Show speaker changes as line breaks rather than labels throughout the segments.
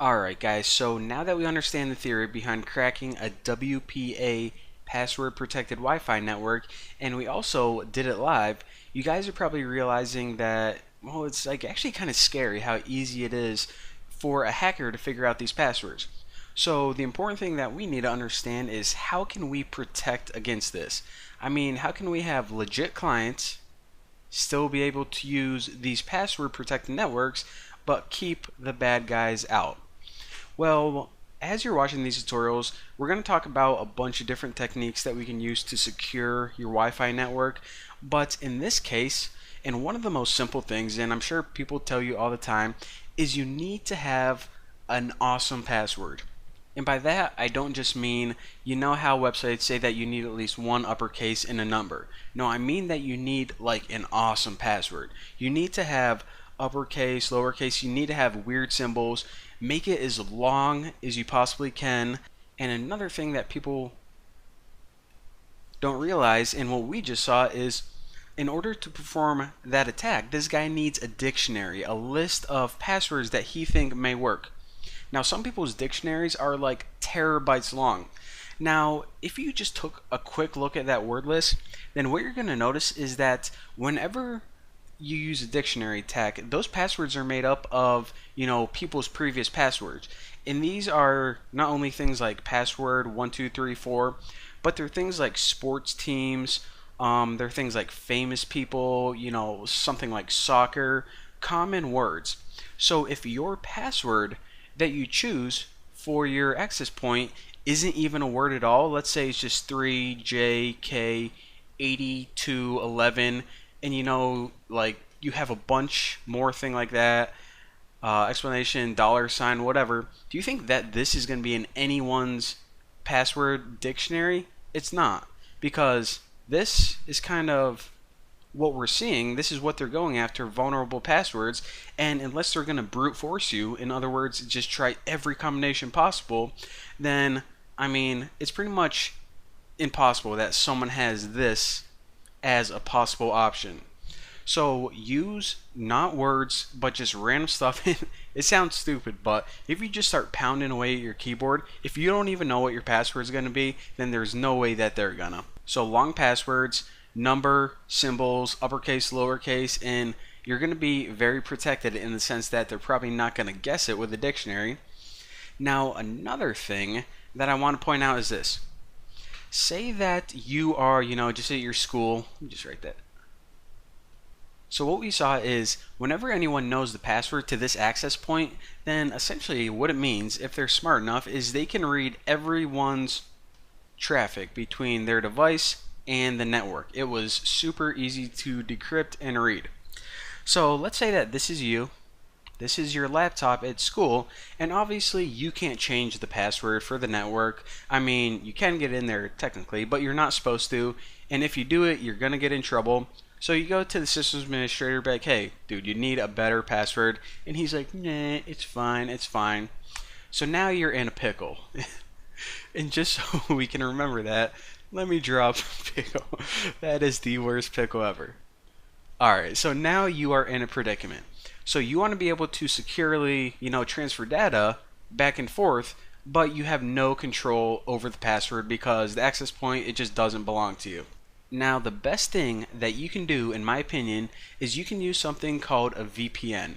Alright guys, so now that we understand the theory behind cracking a WPA password protected Wi-Fi network, and we also did it live, you guys are probably realizing that, well, it's like actually kind of scary how easy it is for a hacker to figure out these passwords. So the important thing that we need to understand is how can we protect against this? I mean, how can we have legit clients still be able to use these password protected networks but keep the bad guys out? Well, as you're watching these tutorials, we're going to talk about a bunch of different techniques that we can use to secure your Wi-Fi network. But in this case, and one of the most simple things, and I'm sure people tell you all the time, is you need to have an awesome password. And by that, I don't just mean, you know how websites say that you need at least one uppercase in a number. No, I mean that you need like an awesome password. You need to have uppercase, lowercase, you need to have weird symbols. Make it as long as you possibly can. And another thing that people don't realize, and what we just saw, is in order to perform that attack, this guy needs a dictionary, a list of passwords that he thinks may work. Now, some people's dictionaries are like terabytes long. Now, if you just took a quick look at that word list, then what you're going to notice is that whenever you use a dictionary tag, those passwords are made up of, people's previous passwords. And these are not only things like password 1234, but they're things like sports teams, they're things like famous people, something like soccer, common words. So if your password that you choose for your access point isn't even a word at all, let's say it's just 3JK8211, and like you have a bunch more thing like that, explanation, dollar sign, whatever. Do you think that this is going to be in anyone's password dictionary? It's not, because this is kind of what we're seeing. This is what they're going after, vulnerable passwords. And unless they're going to brute force you, in other words, just try every combination possible, then I mean, it's pretty much impossible that someone has this as a possible option. So use not words, but just random stuff. It sounds stupid, but if you just start pounding away at your keyboard, if you don't even know what your password is going to be, then there's no way that they're gonna. So long passwords, number, symbols, uppercase, lowercase, and you're going to be very protected in the sense that they're probably not going to guess it with a dictionary. Now, another thing that I want to point out is this. Say that you are, just at your school. Let me just write that. So what we saw is whenever anyone knows the password to this access point, then essentially what it means, if they're smart enough, is they can read everyone's traffic between their device and the network. It was super easy to decrypt and read. So let's say that this is you. This is your laptop at school, and obviously you can't change the password for the network. I mean, you can get in there technically, but you're not supposed to, and if you do it, you're going to get in trouble. So you go to the systems administrator, be like, hey, dude, you need a better password. And he's like, nah, it's fine, it's fine. So now you're in a pickle. And just so we can remember that, let me drop pickle. That is the worst pickle ever. Alright, so now you are in a predicament. So you want to be able to securely, transfer data back and forth, but you have no control over the password because the access point, it just doesn't belong to you. Now, the best thing that you can do, in my opinion, is you can use something called a VPN.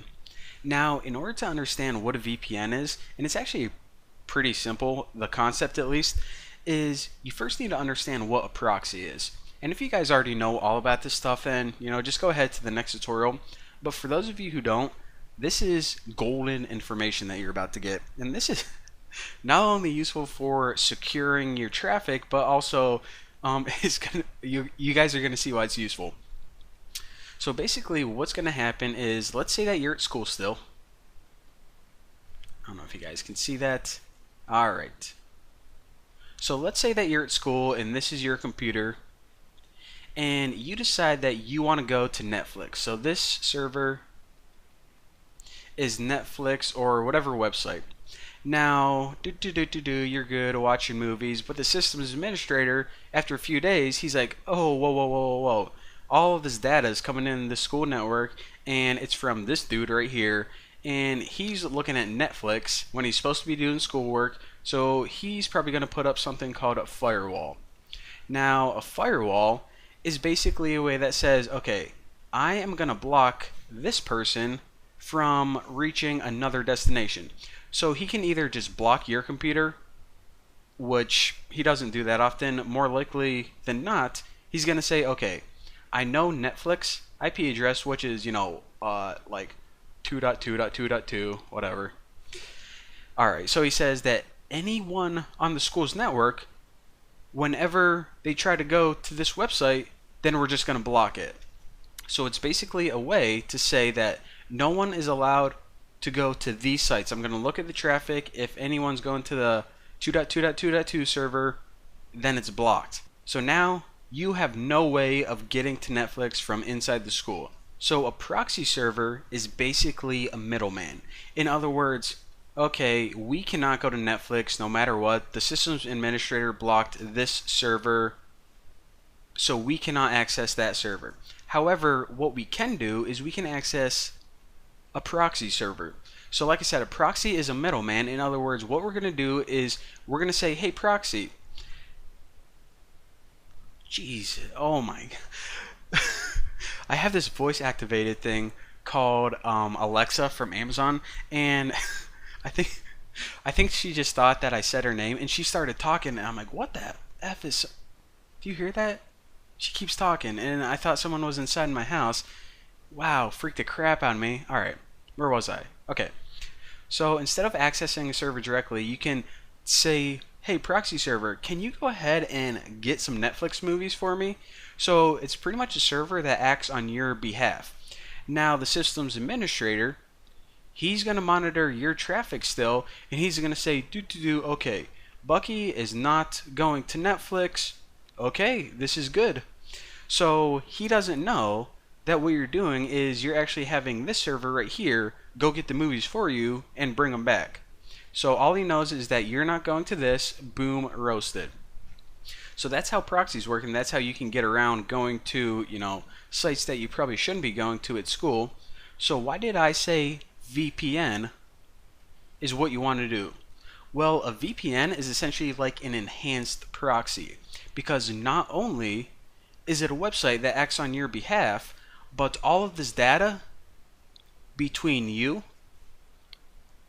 Now, in order to understand what a VPN is, and it's actually pretty simple, the concept at least, is you first need to understand what a proxy is. And if you guys already know all about this stuff, then, just go ahead to the next tutorial. But for those of you who don't, this is golden information that you're about to get. And this is not only useful for securing your traffic, but also you guys are gonna see why it's useful. So basically, what's gonna happen is, let's say that you're at school still. I don't know if you guys can see that. All right. So let's say that you're at school and this is your computer, and you decide that you want to go to Netflix. So this server is Netflix or whatever website. Now, you're good watching movies, but the systems administrator, after a few days, he's like, oh, whoa, whoa, whoa, whoa, whoa. All of this data is coming in the school network, and it's from this dude right here, and he's looking at Netflix when he's supposed to be doing schoolwork. So he's probably going to put up something called a firewall. Now, a firewall is basically a way that says, okay, I am going to block this person from reaching another destination. So he can either just block your computer, which he doesn't do that often. More likely than not, he's going to say, okay, I know Netflix IP address, which is, like 2.2.2.2, whatever. Alright, so he says that anyone on the school's network, whenever they try to go to this website, then we're just going to block it. So it's basically a way to say that no one is allowed to go to these sites. I'm going to look at the traffic. If anyone's going to the 2.2.2.2 server, then it's blocked. So now you have no way of getting to Netflix from inside the school. So a proxy server is basically a middleman. In other words, okay, we cannot go to Netflix no matter what. The systems administrator blocked this server, so we cannot access that server. However, what we can do is we can access a proxy server. So like I said, a proxy is a middleman. In other words, what we're going to do is we're going to say, hey, proxy. Jeez, oh my. I have this voice activated thing called Alexa from Amazon, and I think she just thought that I said her name, and she started talking, and I'm like, what the F is... Do you hear that? She keeps talking, and I thought someone was inside my house. Wow, freaked the crap out of me. Alright, where was I? Okay. So instead of accessing a server directly, you can say, hey, proxy server, can you go ahead and get some Netflix movies for me? So it's pretty much a server that acts on your behalf. Now, the systems administrator, he's going to monitor your traffic still, and he's going to say, okay, Bucky is not going to Netflix. Okay, this is good. So he doesn't know that what you're doing is you're actually having this server right here go get the movies for you and bring them back. So all he knows is that you're not going to this, boom, roasted. So that's how proxies work, and that's how you can get around going to, sites that you probably shouldn't be going to at school. So why did I say VPN is what you want to do? Well, a VPN is essentially like an enhanced proxy, because not only is it a website that acts on your behalf, but all of this data between you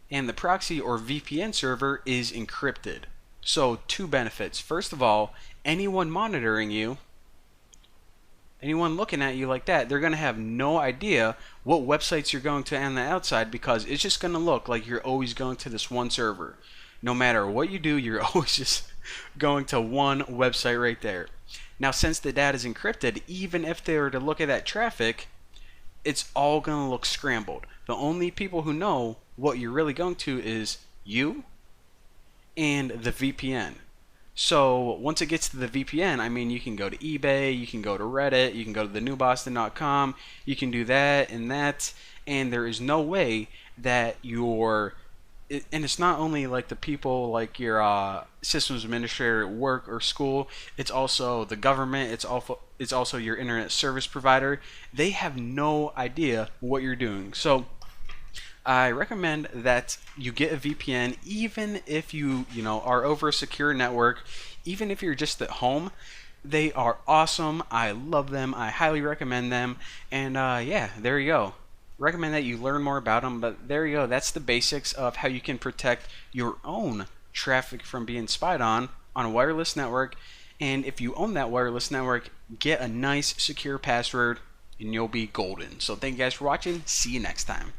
and the proxy or VPN server is encrypted. So two benefits. First of all, anyone monitoring you, anyone looking at you like that, they're going to have no idea what websites you're going to on the outside, because it's just going to look like you're always going to this one server. No matter what you do, you're always just going to one website right there. Now, since the data is encrypted, even if they were to look at that traffic, it's all going to look scrambled. The only people who know what you're really going to is you and the VPN. So once it gets to the VPN, I mean, you can go to eBay, you can go to Reddit, you can go to thenewboston.com, you can do that and that, and there is no way that and it's not only like the people like your systems administrator at work or school, it's also the government, it's also your internet service provider. They have no idea what you're doing. So I recommend that you get a VPN, even if you are over a secure network, even if you're just at home. They are awesome. I love them. I highly recommend them. And yeah, there you go. Recommend that you learn more about them, but there you go. That's the basics of how you can protect your own traffic from being spied on a wireless network. And if you own that wireless network, get a nice secure password and you'll be golden. So thank you guys for watching. See you next time.